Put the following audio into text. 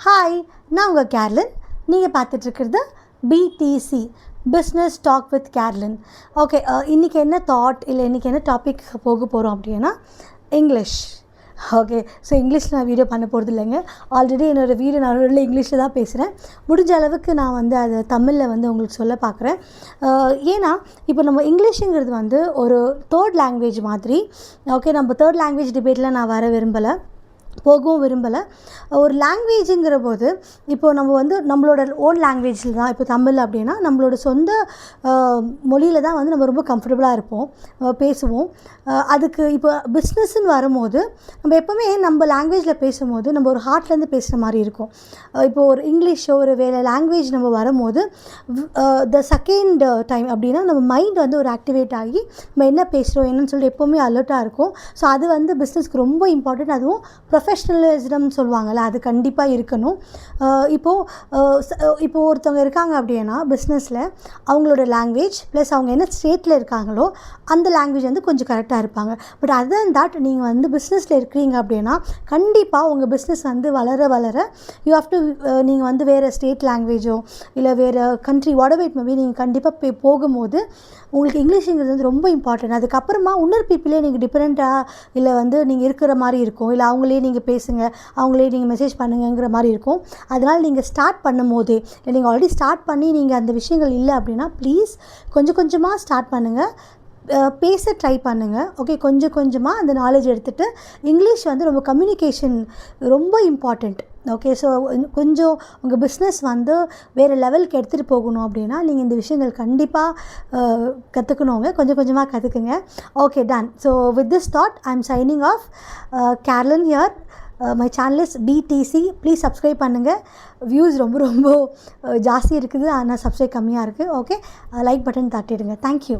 Hi, நான் உங்கள் Carlin. நீங்கள் பார்த்துட்ருக்கிறது BTC, business talk with Carlin. Okay, இன்றைக்கி என்ன தாட் இல்லை இன்றைக்கி என்ன டாபிக் போக போகிறோம் அப்படின்னா இங்கிலீஷ். ஓகே, ஸோ இங்கிலீஷில் நான் வீடியோ பண்ண போகிறது இல்லைங்க. ஆல்ரெடி என்னோடய வீடியோ நான் இங்கிலீஷில் தான் பேசுகிறேன். முடிஞ்ச அளவுக்கு நான் அதை தமிழில் உங்களுக்கு சொல்ல பார்க்குறேன். ஏன்னா இப்போ நம்ம இங்கிலீஷுங்கிறது ஒரு தேர்ட் லாங்குவேஜ் மாதிரி. ஓகே, நம்ம தேர்ட் லாங்குவேஜ் டிபேட்டில் நான் வர விரும்பலை, போகவும் விரும்பலை. ஒரு லாங்குவேஜுங்கிற போது இப்போது நம்ம நம்மளோட ஓன் லாங்குவேஜில் தான், இப்போ தமிழ் அப்படின்னா நம்மளோட சொந்த மொழியில் தான் நம்ம ரொம்ப கம்ஃபர்டபுளாக இருப்போம், பேசுவோம். அதுக்கு இப்போ பிஸ்னஸ்ன்னு வரும்போது நம்ம எப்போவுமே நம்ம லாங்குவேஜில் பேசும்போது நம்ம ஒரு ஹார்ட்லேருந்து பேசுகிற மாதிரி இருக்கும். இப்போது ஒரு இங்கிலீஷோ ஒரு வேறு லாங்குவேஜ் நம்ம வரும்போது த செகண்ட் டைம் அப்படின்னா நம்ம மைண்ட் ஒரு ஆக்டிவேட் ஆகி நம்ம என்ன பேசுகிறோம் என்னன்னு சொல்லிட்டு எப்போவுமே அலர்ட்டாக இருக்கும். ஸோ அது பிஸ்னஸ்க்கு ரொம்ப இம்பார்ட்டன்ட். அதுவும் ப்ரொஃபஷ்னலிசம்னு சொல்லுவாங்கள்ல, அது கண்டிப்பாக இருக்கணும். இப்போது ஒருத்தவங்க இருக்காங்க அப்படின்னா பிஸ்னஸில் அவங்களோட லாங்குவேஜ் ப்ளஸ் அவங்க என்ன ஸ்டேட்டில் இருக்காங்களோ அந்த லாங்குவேஜ் கொஞ்சம் கரெக்டாக இருப்பாங்க. பட் அதர் தட் நீங்கள் பிஸ்னஸில் இருக்கிறீங்க அப்படின்னா கண்டிப்பாக உங்கள் பிஸ்னஸ் வளர வளர யூ ஹாவ் டு நீங்கள் வேறு ஸ்டேட் லாங்குவேஜோ இல்லை வேறு கண்ட்ரி வாடவர் இட் மேபி நீங்கள் கண்டிப்பாக போகும்போது உங்களுக்கு இங்கிலீஷுங்கிறது ரொம்ப இம்பார்ட்டன்ட். அதுக்கப்புறமா இன்னொரு பீப்புளே நீங்கள் டிஃப்ரெண்ட்டாக இல்லை நீங்கள் இருக்கிற மாதிரி இருக்கும், இல்லை அவங்களே நீங்கள் பேசுங்க, அவங்களே நீங்கள் மெசேஜ் பண்ணுங்கிற மாதிரி இருக்கும். அதனால் நீங்கள் ஸ்டார்ட் பண்ணும் போதே இல்லை நீங்கள் ஆல்ரெடி ஸ்டார்ட் பண்ணி நீங்கள் அந்த விஷயங்கள் இல்லை அப்படின்னா ப்ளீஸ் கொஞ்சம் கொஞ்சமாக ஸ்டார்ட் பண்ணுங்கள், பேச ட்ரை பண்ணுங்கள். ஓகே, கொஞ்சம் கொஞ்சமாக அந்த நாலேஜ் எடுத்துகிட்டு இங்கிலீஷ் ரொம்ப கம்யூனிகேஷன் ரொம்ப இம்பார்ட்டண்ட். ஓகே, ஸோ கொஞ்சம் உங்கள் பிஸ்னஸ் வேறு லெவலுக்கு எடுத்துகிட்டு போகணும் அப்படின்னா நீங்கள் இந்த விஷயங்கள் கண்டிப்பாக கற்றுக்கணுங்க. கொஞ்சம் கொஞ்சமாக கற்றுக்குங்க. Okay, done. So with this thought I am signing off. Carlin here. My channel is BTC. Please subscribe பண்ணுங்கள். வியூஸ் ரொம்ப ஜாஸ்தி இருக்குது, ஆனால் சப்ஸ்கிரைப் கம்மியாக இருக்குது. ஓகே, லைக் பட்டன் தட்டிடுங்க. தேங்க்யூ.